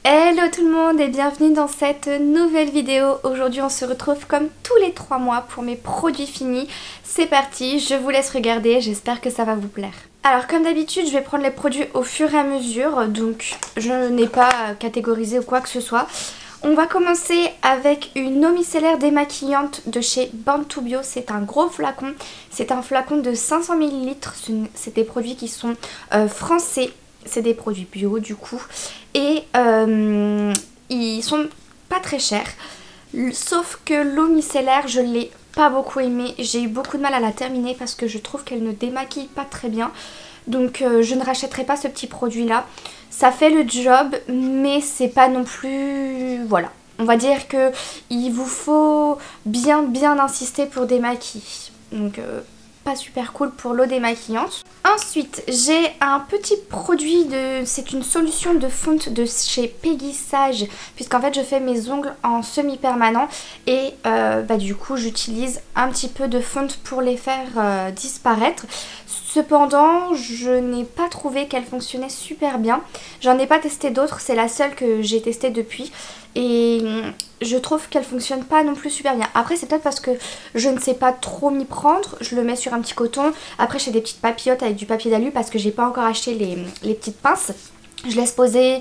Hello tout le monde et bienvenue dans cette nouvelle vidéo. Aujourd'hui on se retrouve comme tous les 3 mois pour mes produits finis. C'est parti, je vous laisse regarder, j'espère que ça va vous plaire. Alors comme d'habitude je vais prendre les produits au fur et à mesure, donc je n'ai pas catégorisé ou quoi que ce soit. On va commencer avec une eau micellaire démaquillante de chez Born2 Bio. C'est un gros flacon, c'est un flacon de 500 ml, c'est des produits qui sont français. C'est des produits bio du coup et ils sont pas très chers, sauf que l'eau micellaire je l'ai pas beaucoup aimée, j'ai eu beaucoup de mal à la terminer parce que je trouve qu'elle ne démaquille pas très bien, donc je ne rachèterai pas ce petit produit là. Ça fait le job mais c'est pas non plus, voilà, on va dire que il vous faut bien insister pour démaquiller, donc pas super cool pour l'eau démaquillante. Ensuite j'ai un petit produit c'est une solution de fonte de chez Peggy Sage, puisqu'en fait je fais mes ongles en semi-permanent et du coup j'utilise un petit peu de fonte pour les faire disparaître. Cependant je n'ai pas trouvé qu'elle fonctionnait super bien, j'en ai pas testé d'autres, c'est la seule que j'ai testée depuis et je trouve qu'elle fonctionne pas non plus super bien. Après c'est peut-être parce que je ne sais pas trop m'y prendre, je le mets sur un petit coton, après j'ai des petites papillotes avec du papier d'alu parce que j'ai pas encore acheté les petites pinces. Je laisse poser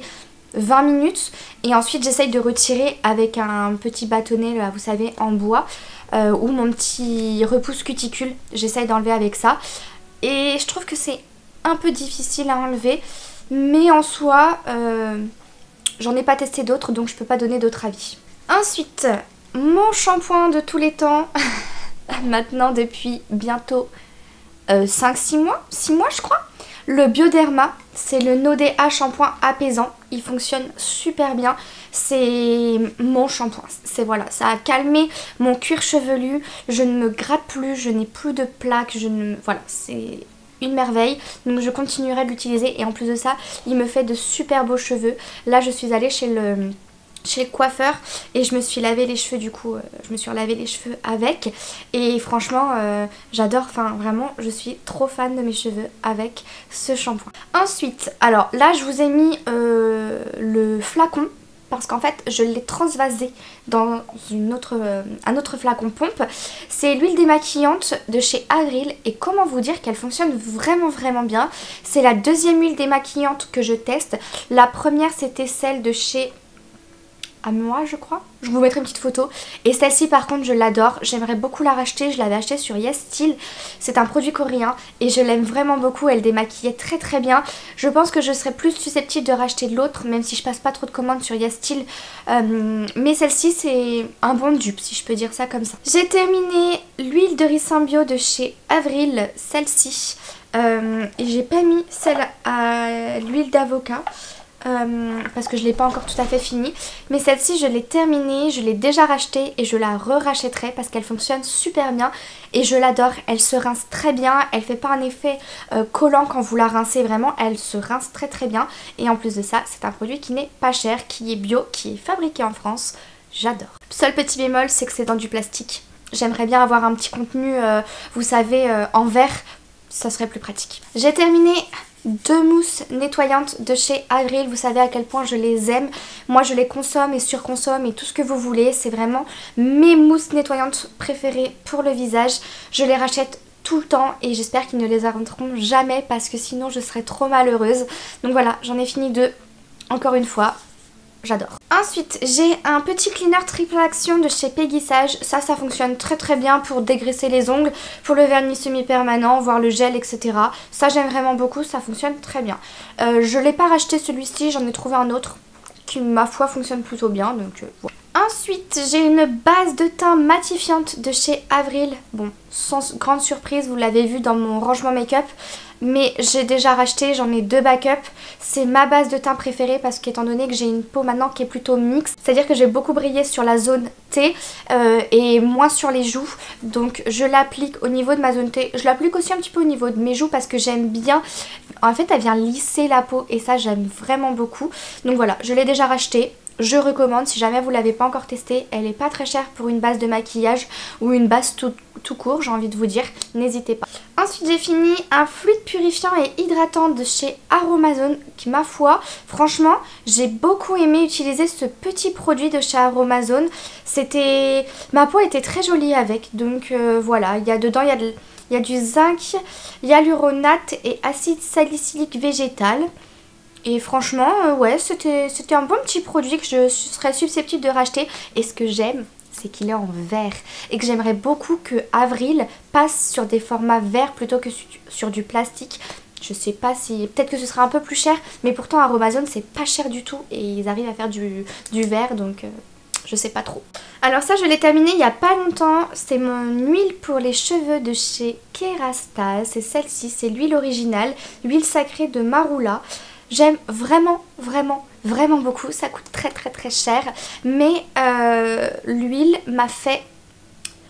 20 minutes et ensuite j'essaye de retirer avec un petit bâtonnet là, vous savez, en bois ou mon petit repousse cuticule, j'essaye d'enlever avec ça et je trouve que c'est un peu difficile à enlever, mais en soi j'en ai pas testé d'autres donc je peux pas donner d'autres avis. Ensuite, mon shampoing de tous les temps, maintenant depuis bientôt 5-6 mois, 6 mois je crois. Le Bioderma, c'est le No DA shampoing apaisant, il fonctionne super bien, c'est mon shampoing, c'est voilà, ça a calmé mon cuir chevelu, je ne me gratte plus, je n'ai plus de plaques, voilà, c'est une merveille, donc je continuerai de l'utiliser et en plus de ça, il me fait de super beaux cheveux. Là je suis allée chez le coiffeur et je me suis lavé les cheveux, du coup je me suis relavé les cheveux avec et franchement j'adore, enfin vraiment je suis trop fan de mes cheveux avec ce shampoing. Ensuite, alors là je vous ai mis le flacon parce qu'en fait je l'ai transvasé dans un autre flacon pompe. C'est l'huile démaquillante de chez Avril et comment vous dire qu'elle fonctionne vraiment bien. C'est la deuxième huile démaquillante que je teste. La première c'était celle de chez moi je crois, je vous mettrai une petite photo, et celle-ci par contre je l'adore, j'aimerais beaucoup la racheter, je l'avais achetée sur Yes Style, c'est un produit coréen et je l'aime vraiment beaucoup, elle démaquillait très bien. Je pense que je serais plus susceptible de racheter l'autre même si je passe pas trop de commandes sur Yes Style, mais celle-ci c'est un bon dupe si je peux dire ça comme ça. J'ai terminé l'huile de riz Symbio de chez Avril, celle-ci, et j'ai pas mis celle à l'huile d'avocat parce que je l'ai pas encore tout à fait fini, mais celle-ci je l'ai terminée, je l'ai déjà rachetée et je la re-rachèterai parce qu'elle fonctionne super bien et je l'adore. Elle se rince très bien, elle fait pas un effet collant quand vous la rincez, vraiment elle se rince très bien et en plus de ça c'est un produit qui n'est pas cher, qui est bio, qui est fabriqué en France, j'adore. Seul petit bémol c'est que c'est dans du plastique, j'aimerais bien avoir un petit contenu vous savez en verre, ça serait plus pratique. J'ai terminé 2 mousses nettoyantes de chez Avril, vous savez à quel point je les aime, moi je les consomme et surconsomme et tout ce que vous voulez, c'est vraiment mes mousses nettoyantes préférées pour le visage, je les rachète tout le temps et j'espère qu'ils ne les arrêteront jamais parce que sinon je serais trop malheureuse. Donc voilà, j'en ai fini 2, encore une fois, j'adore. Ensuite, j'ai un petit cleaner triple action de chez Peggy Sage. Ça fonctionne très bien pour dégraisser les ongles, pour le vernis semi-permanent, voire le gel, etc. Ça, j'aime vraiment beaucoup, ça fonctionne très bien. Je ne l'ai pas racheté celui-ci, j'en ai trouvé un autre qui, ma foi, fonctionne plutôt bien. Donc voilà. Ensuite, j'ai une base de teint matifiante de chez Avril. Bon, sans grande surprise, vous l'avez vu dans mon rangement make-up. Mais j'ai déjà racheté, j'en ai 2 backups. C'est ma base de teint préférée parce qu'étant donné que j'ai une peau maintenant qui est plutôt mixte, c'est-à-dire que j'ai beaucoup brillé sur la zone T et moins sur les joues. Donc je l'applique au niveau de ma zone T. Je l'applique aussi un petit peu au niveau de mes joues parce que j'aime bien. En fait, elle vient lisser la peau et ça j'aime vraiment beaucoup. Donc voilà, je l'ai déjà racheté. je recommande si jamais vous l'avez pas encore testé. Elle est pas très chère pour une base de maquillage ou une base tout court, j'ai envie de vous dire, n'hésitez pas. Ensuite j'ai fini un fluide purifiant et hydratant de chez Aromazone qui, ma foi, franchement j'ai beaucoup aimé utiliser ce petit produit de chez Aromazone. Ma peau était très jolie avec, donc voilà, dedans il y a du zinc, hyaluronate et acide salicylique végétal. Et franchement, ouais, c'était un bon petit produit que je serais susceptible de racheter. Et ce que j'aime, c'est qu'il est en verre. Et que j'aimerais beaucoup que Avril passe sur des formats verts plutôt que sur du plastique. Je sais pas si... Peut-être que ce sera un peu plus cher. Mais pourtant, Aromazone, c'est pas cher du tout. Et ils arrivent à faire du verre, donc... je sais pas trop. Alors ça, je l'ai terminé il y a pas longtemps. C'est mon huile pour les cheveux de chez Kerastase. C'est celle-ci, c'est l'huile originale. L'huile sacrée de Marula. J'aime vraiment beaucoup. Ça coûte très cher. Mais l'huile m'a fait,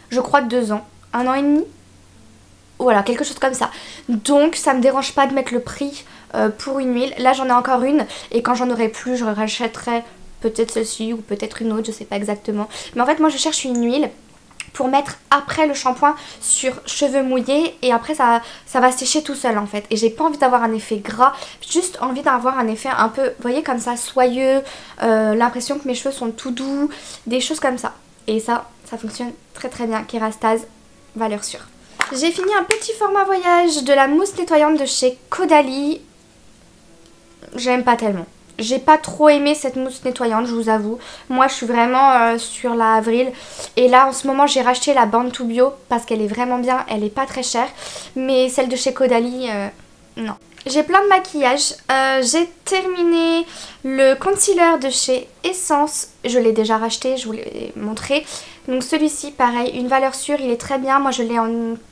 je crois, 2 ans. 1 an et demi. Voilà, quelque chose comme ça. Donc ça me dérange pas de mettre le prix pour une huile. Là j'en ai encore une. Et quand j'en aurai plus, je rachèterai peut-être celle-ci ou peut-être une autre. Je sais pas exactement. Mais en fait moi je cherche une huile pour mettre après le shampoing sur cheveux mouillés et après ça va sécher tout seul en fait. Et j'ai pas envie d'avoir un effet gras, juste envie d'avoir un effet un peu, vous voyez, comme ça, soyeux, l'impression que mes cheveux sont tout doux, des choses comme ça. Et ça fonctionne très bien. Kerastase, valeur sûre. J'ai fini un petit format voyage de la mousse nettoyante de chez Caudalie. J'aime pas tellement. J'ai pas trop aimé cette mousse nettoyante, je vous avoue. Moi, je suis vraiment sur la Avril. Et là, en ce moment, j'ai racheté la Bantu Bio parce qu'elle est vraiment bien. Elle est pas très chère. Mais celle de chez Caudalie, non. J'ai plein de maquillage. J'ai terminé le concealer de chez Essence. Je l'ai déjà racheté, je vous l'ai montré. Donc celui-ci, pareil, une valeur sûre. Il est très bien. Moi, je l'ai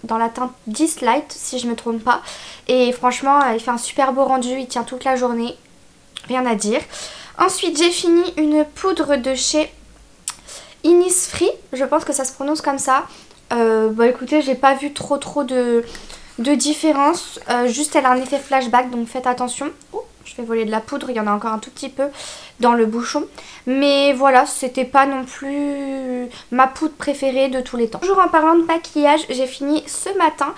dans la teinte 10 Light, si je me trompe pas. Et franchement, il fait un super beau rendu. Il tient toute la journée. Rien à dire. Ensuite j'ai fini une poudre de chez Innisfree. Je pense que ça se prononce comme ça. Bah écoutez, j'ai pas vu trop de différence. Juste elle a un effet flashback, donc faites attention. Oh, je vais voler de la poudre, il y en a encore un tout petit peu dans le bouchon. Mais voilà, c'était pas non plus ma poudre préférée de tous les temps. Toujours en parlant de maquillage, j'ai fini ce matin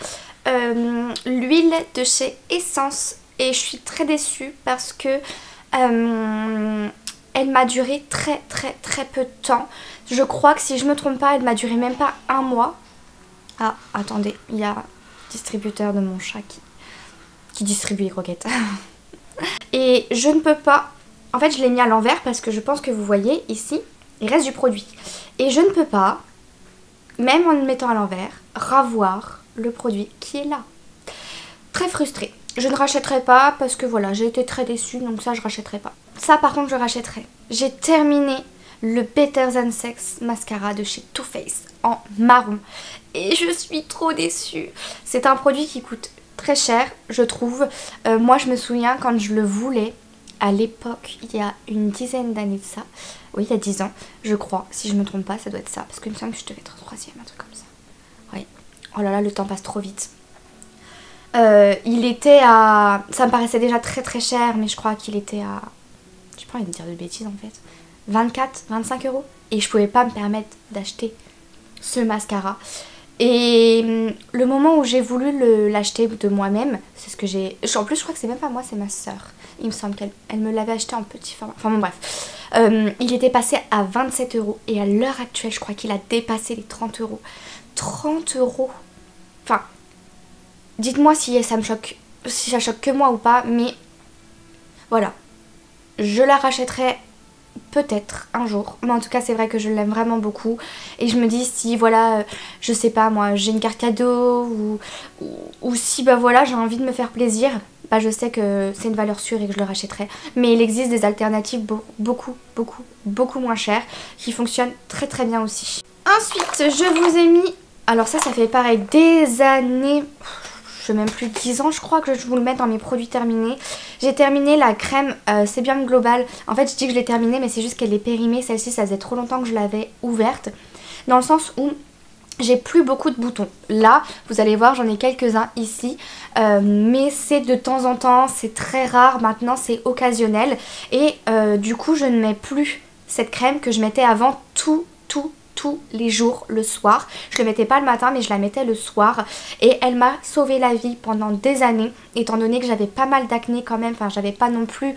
l'huile de chez Essence. Et je suis très déçue parce que elle m'a duré très peu de temps. Je crois que si je me trompe pas, elle m'a duré même pas 1 mois. Ah, attendez, il y a un distributeur de mon chat qui distribue les croquettes. Et je ne peux pas... En fait, je l'ai mis à l'envers parce que je pense que vous voyez ici, il reste du produit. Et je ne peux pas, même en le mettant à l'envers, ravoir le produit qui est là. Très frustrée. Je ne rachèterai pas parce que voilà, j'ai été très déçue, donc ça je rachèterai pas. Ça par contre je rachèterai. J'ai terminé le Better Than Sex mascara de chez Too Faced en marron. Et je suis trop déçue. C'est un produit qui coûte très cher, je trouve. Moi je me souviens quand je le voulais, à l'époque, il y a une dizaine d'années de ça. Oui, il y a 10 ans, je crois. Si je me trompe pas, ça doit être ça. Parce qu'il me semble que je devais être en 3e, un truc comme ça. Oui. Oh là là, le temps passe trop vite. Il était à... Ça me paraissait déjà très cher, mais je crois qu'il était à... J'ai pas envie de dire de bêtises en fait. 25 €. Et je pouvais pas me permettre d'acheter ce mascara. Et le moment où j'ai voulu l'acheter de moi-même, c'est ce que j'ai... En plus, je crois que c'est même pas moi, c'est ma soeur. Il me semble qu'elle me l'avait acheté en petit format. Enfin bon, bref. Il était passé à 27 €. Et à l'heure actuelle, je crois qu'il a dépassé les 30 €. 30 €. Enfin... Dites-moi si ça me choque, si ça choque que moi ou pas, mais voilà. Je la rachèterai peut-être un jour, mais en tout cas c'est vrai que je l'aime vraiment beaucoup. Et je me dis si voilà, je sais pas moi, j'ai une carte cadeau ou si bah voilà j'ai envie de me faire plaisir, bah je sais que c'est une valeur sûre et que je le rachèterai. Mais il existe des alternatives beaucoup moins chères qui fonctionnent très bien aussi. Ensuite je vous ai mis, alors ça fait pareil des années... Je sais même plus 10 ans je crois que je vous le mets dans mes produits terminés. J'ai terminé la crème C'est bien global. En fait je dis que je l'ai terminée mais c'est juste qu'elle est périmée. Celle-ci ça faisait trop longtemps que je l'avais ouverte. Dans le sens où j'ai plus beaucoup de boutons. Là vous allez voir j'en ai quelques-uns ici. Mais c'est de temps en temps, c'est très rare. Maintenant c'est occasionnel. Et du coup je ne mets plus cette crème que je mettais avant tous les jours le soir. Je le mettais pas le matin mais je la mettais le soir et elle m'a sauvé la vie pendant des années étant donné que j'avais pas mal d'acné quand même, enfin j'avais pas non plus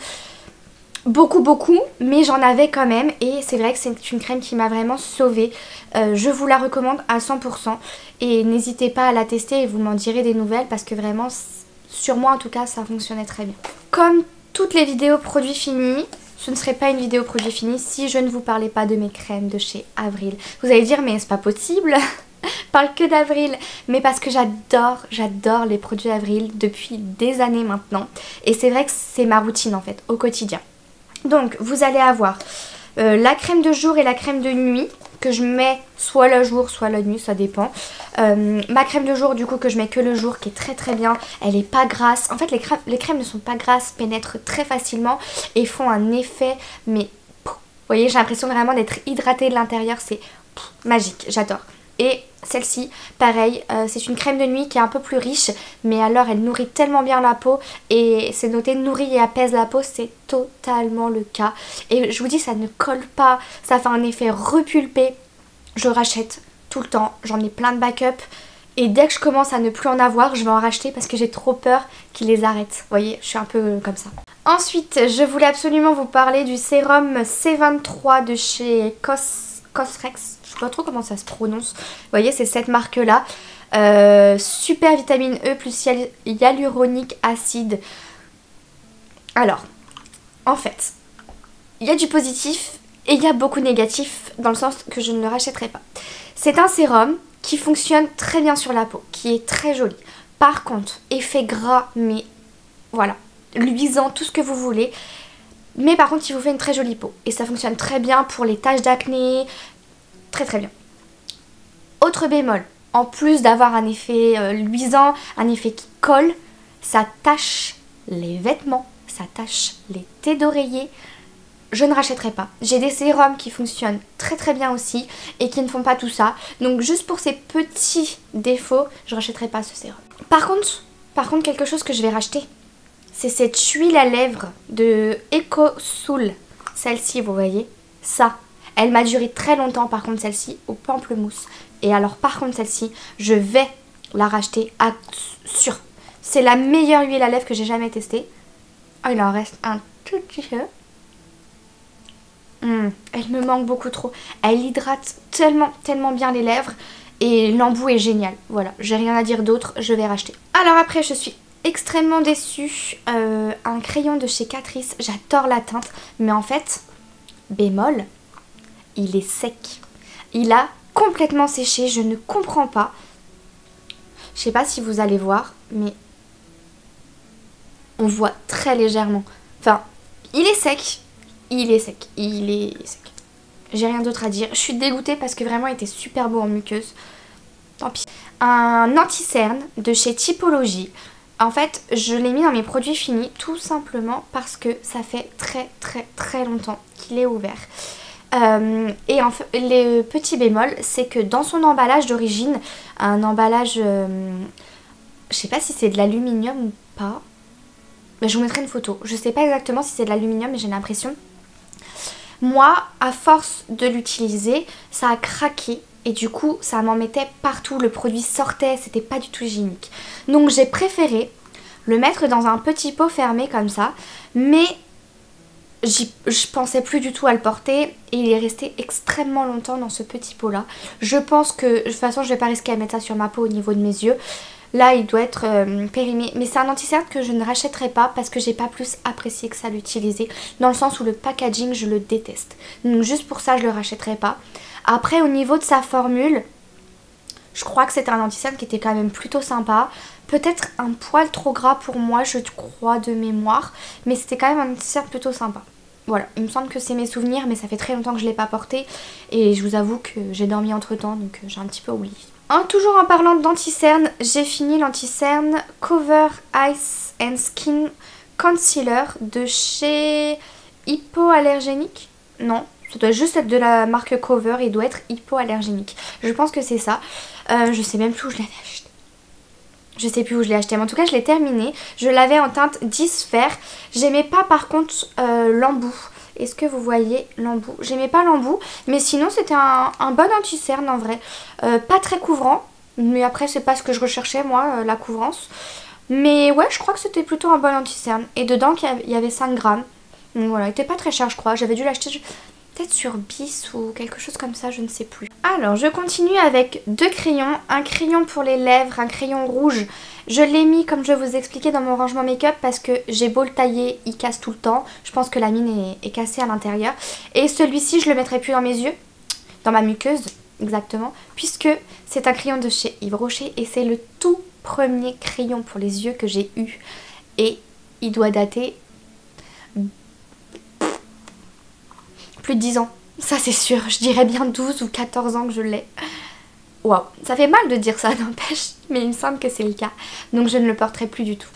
beaucoup mais j'en avais quand même et c'est vrai que c'est une crème qui m'a vraiment sauvée. Je vous la recommande à 100% et n'hésitez pas à la tester et vous m'en direz des nouvelles parce que vraiment sur moi en tout cas ça fonctionnait très bien. Comme toutes les vidéos produits finis, ce ne serait pas une vidéo produit fini si je ne vous parlais pas de mes crèmes de chez Avril. Vous allez dire mais c'est pas possible, je parle que d'Avril. Mais parce que j'adore les produits Avril depuis des années maintenant. Et c'est vrai que c'est ma routine en fait, au quotidien. Donc vous allez avoir la crème de jour et la crème de nuit que je mets soit le jour soit la nuit, ça dépend. Ma crème de jour du coup que je mets que le jour qui est très bien, elle est pas grasse. En fait les crèmes ne sont pas grasses, pénètrent très facilement et font un effet mais vous voyez j'ai l'impression vraiment d'être hydratée de l'intérieur, c'est magique, j'adore. Et celle-ci, pareil, c'est une crème de nuit qui est un peu plus riche, mais alors elle nourrit tellement bien la peau et c'est noté nourrit et apaise la peau, c'est totalement le cas. Et je vous dis, ça ne colle pas, ça fait un effet repulpé. Je rachète tout le temps, j'en ai plein de backup et dès que je commence à ne plus en avoir, je vais en racheter parce que j'ai trop peur qu'ils les arrêtent. Vous voyez, je suis un peu comme ça. Ensuite, je voulais absolument vous parler du sérum C23 de chez Cosrex. Je sais pas trop comment ça se prononce. Vous voyez, c'est cette marque-là. Super vitamine E plus hyaluronique acide. Alors, en fait, il y a du positif et il y a beaucoup de négatif dans le sens que je ne le rachèterai pas. C'est un sérum qui fonctionne très bien sur la peau, qui est très joli. Par contre, effet gras, mais voilà, luisant, tout ce que vous voulez. Mais par contre, il vous fait une très jolie peau. Et ça fonctionne très bien pour les taches d'acné. Très bien. Autre bémol, en plus d'avoir un effet luisant, un effet qui colle, ça tâche les vêtements, ça tâche les tés d'oreiller. Je ne rachèterai pas. J'ai des sérums qui fonctionnent très bien aussi et qui ne font pas tout ça. Donc juste pour ces petits défauts, je ne rachèterai pas ce sérum. Par contre, quelque chose que je vais racheter, c'est cette huile à lèvres de EcoSoul. Celle-ci, vous voyez, ça. Elle m'a duré très longtemps par contre celle-ci au pamplemousse. Et alors par contre celle-ci, je vais la racheter à sûr. C'est la meilleure huile à lèvres que j'ai jamais testée. Oh, il en reste un tout petit peu. Elle me manque beaucoup trop. Elle hydrate tellement bien les lèvres. Et l'embout est génial. Voilà, j'ai rien à dire d'autre, je vais racheter. Alors après je suis extrêmement déçue. Un crayon de chez Catrice, j'adore la teinte. Mais en fait, bémol, il est sec. Il a complètement séché, je ne comprends pas. Je sais pas si vous allez voir, mais on voit très légèrement. Enfin, il est sec. J'ai rien d'autre à dire. Je suis dégoûtée parce que vraiment il était super beau en muqueuse. Tant pis. Un anti-cerne de chez Typologie. En fait, je l'ai mis dans mes produits finis tout simplement parce que ça fait très longtemps qu'il est ouvert. Et en fait, le petit bémol, c'est que dans son emballage d'origine, un emballage, je sais pas si c'est de l'aluminium ou pas, mais je vous mettrai une photo. Je sais pas exactement si c'est de l'aluminium, mais j'ai l'impression. Moi, à force de l'utiliser, ça a craqué et du coup, ça m'en mettait partout. Le produit sortait, c'était pas du tout hygiénique. Donc j'ai préféré le mettre dans un petit pot fermé comme ça, mais je pensais plus du tout à le porter et il est resté extrêmement longtemps dans ce petit pot là. Je pense que de toute façon je vais pas risquer à mettre ça sur ma peau au niveau de mes yeux. Là il doit être périmé, mais c'est un anti-cerne que je ne rachèterai pas parce que j'ai pas plus apprécié que ça l'utiliser, dans le sens où le packaging je le déteste. Donc juste pour ça je le rachèterai pas. Après au niveau de sa formule, je crois que c'était un anti-cerne qui était quand même plutôt sympa. Peut-être un poil trop gras pour moi, je crois, de mémoire. Mais c'était quand même un anti-cerne plutôt sympa. Voilà, il me semble que c'est mes souvenirs, mais ça fait très longtemps que je ne l'ai pas porté. Et je vous avoue que j'ai dormi entre temps, donc j'ai un petit peu oublié. Toujours en parlant d'anti-cerne, j'ai fini l'anti-cerne Cover Ice and Skin Concealer de chez Hypoallergénique. Non, ça doit juste être de la marque Cover et doit être hypoallergénique. Je pense que c'est ça. Je sais même plus où je l'avais acheté. Je sais plus où je l'ai acheté, mais en tout cas je l'ai terminé. Je l'avais en teinte 10 fer. J'aimais pas par contre l'embout. Est-ce que vous voyez l'embout? J'aimais pas l'embout, mais sinon c'était un bon anti-cerne en vrai. Pas très couvrant, mais après c'est pas ce que je recherchais moi, la couvrance. Mais ouais, je crois que c'était plutôt un bon anti-cerne. Et dedans il y avait 5 grammes. Donc voilà, il était pas très cher je crois. J'avais dû l'acheter peut-être sur Bis ou quelque chose comme ça, je ne sais plus. Alors je continue avec 2 crayons. Un crayon pour les lèvres, un crayon rouge. Je l'ai mis comme je vous expliquais dans mon rangement make-up parce que j'ai beau le tailler, il casse tout le temps. Je pense que la mine est cassée à l'intérieur. Et celui-ci je le mettrai plus dans mes yeux, dans ma muqueuse exactement, puisque c'est un crayon de chez Yves Rocher et c'est le tout premier crayon pour les yeux que j'ai eu. Et il doit dater plus de 10 ans. Ça c'est sûr, je dirais bien 12 ou 14 ans que je l'ai. Waouh, ça fait mal de dire ça, n'empêche, mais il me semble que c'est le cas. Donc je ne le porterai plus du tout.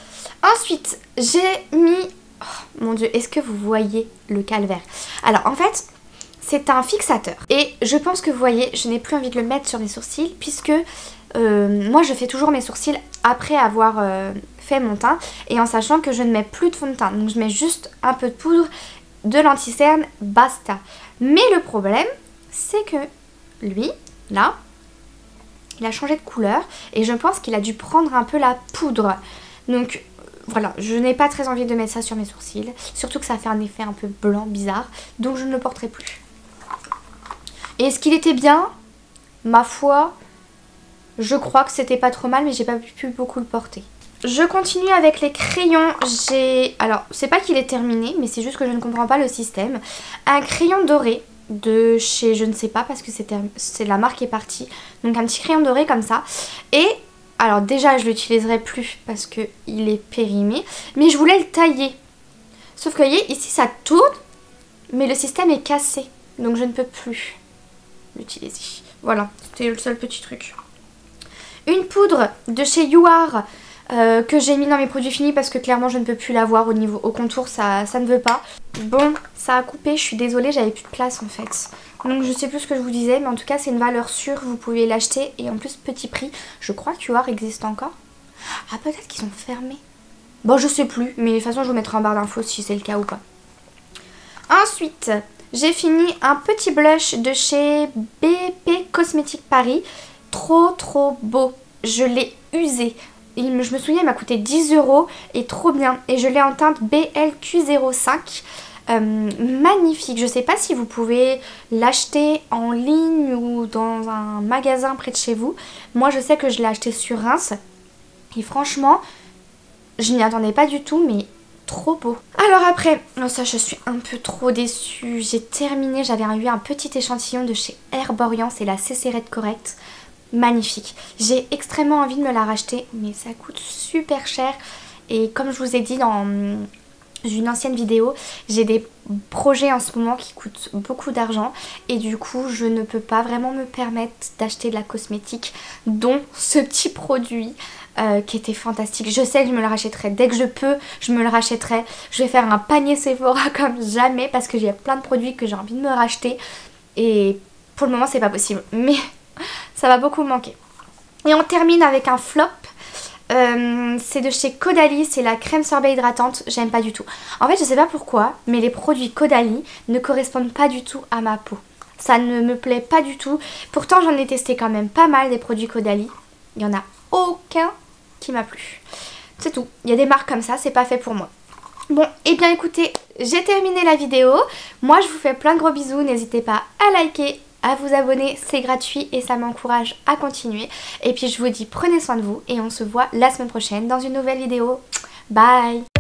Ensuite, j'ai mis... Oh, mon dieu, est-ce que vous voyez le calvaire? Alors en fait, c'est un fixateur. Et je pense que vous voyez, je n'ai plus envie de le mettre sur mes sourcils, puisque moi je fais toujours mes sourcils après avoir fait mon teint. Et en sachant que je ne mets plus de fond de teint. Donc je mets juste un peu de poudre, de l'anti-cerne, basta. Mais le problème, c'est que lui, là... il a changé de couleur et je pense qu'il a dû prendre un peu la poudre. Donc voilà, je n'ai pas très envie de mettre ça sur mes sourcils. Surtout que ça fait un effet un peu blanc, bizarre. Donc je ne le porterai plus. Et est-ce qu'il était bien? Ma foi, je crois que c'était pas trop mal, mais j'ai pas pu beaucoup le porter. Je continue avec les crayons. Alors, c'est pas qu'il est terminé, mais c'est juste que je ne comprends pas le système. Un crayon doré de chez je ne sais pas parce que c'est la marque est partie. Donc un petit crayon doré comme ça. Et alors déjà je l'utiliserai plus parce que il est périmé. Mais je voulais le tailler. Sauf que vous voyez ici ça tourne. Mais le système est cassé. Donc je ne peux plus l'utiliser. Voilà, c'était le seul petit truc. Une poudre de chez YouAre. Que j'ai mis dans mes produits finis parce que clairement je ne peux plus l'avoir au contour, ça ne veut pas. Bon, ça a coupé, je suis désolée, j'avais plus de place en fait. Donc je sais plus ce que je vous disais, mais en tout cas c'est une valeur sûre, vous pouvez l'acheter et en plus petit prix. Je crois que YouAre existe encore. Ah peut-être qu'ils sont fermés. Bon je sais plus, mais de toute façon je vous mettrai en barre d'infos si c'est le cas ou pas. Ensuite, j'ai fini un petit blush de chez BP Cosmetics Paris. Trop beau, je l'ai usé. Je me souviens, il m'a coûté 10 € et trop bien. Et je l'ai en teinte BLQ05. Magnifique. Je sais pas si vous pouvez l'acheter en ligne ou dans un magasin près de chez vous. Moi, je sais que je l'ai acheté sur Reims. Et franchement, je n'y attendais pas du tout, mais trop beau. Alors après, oh ça je suis un peu trop déçue. J'ai terminé, j'avais eu un petit échantillon de chez Herborian, c'est la CC Red Correct. Magnifique. J'ai extrêmement envie de me la racheter, mais ça coûte super cher. Et comme je vous ai dit dans une ancienne vidéo, j'ai des projets en ce moment qui coûtent beaucoup d'argent. Et du coup, je ne peux pas vraiment me permettre d'acheter de la cosmétique, dont ce petit produit qui était fantastique. Je sais que je me le rachèterai. Dès que je peux, je me le rachèterai. Je vais faire un panier Sephora comme jamais parce que j'ai plein de produits que j'ai envie de me racheter. Et pour le moment, c'est pas possible. Mais... ça va beaucoup me manquer. Et on termine avec un flop. C'est de chez Caudalie, c'est la crème sorbet hydratante. J'aime pas du tout. En fait, je sais pas pourquoi, mais les produits Caudalie ne correspondent pas du tout à ma peau. Ça ne me plaît pas du tout. Pourtant, j'en ai testé quand même pas mal des produits Caudalie. Il y en a aucun qui m'a plu. C'est tout. Il y a des marques comme ça, c'est pas fait pour moi. Bon, et bien écoutez, j'ai terminé la vidéo. Moi, je vous fais plein de gros bisous. N'hésitez pas à liker, à vous abonner, c'est gratuit et ça m'encourage à continuer. Et puis je vous dis prenez soin de vous et on se voit la semaine prochaine dans une nouvelle vidéo. Bye!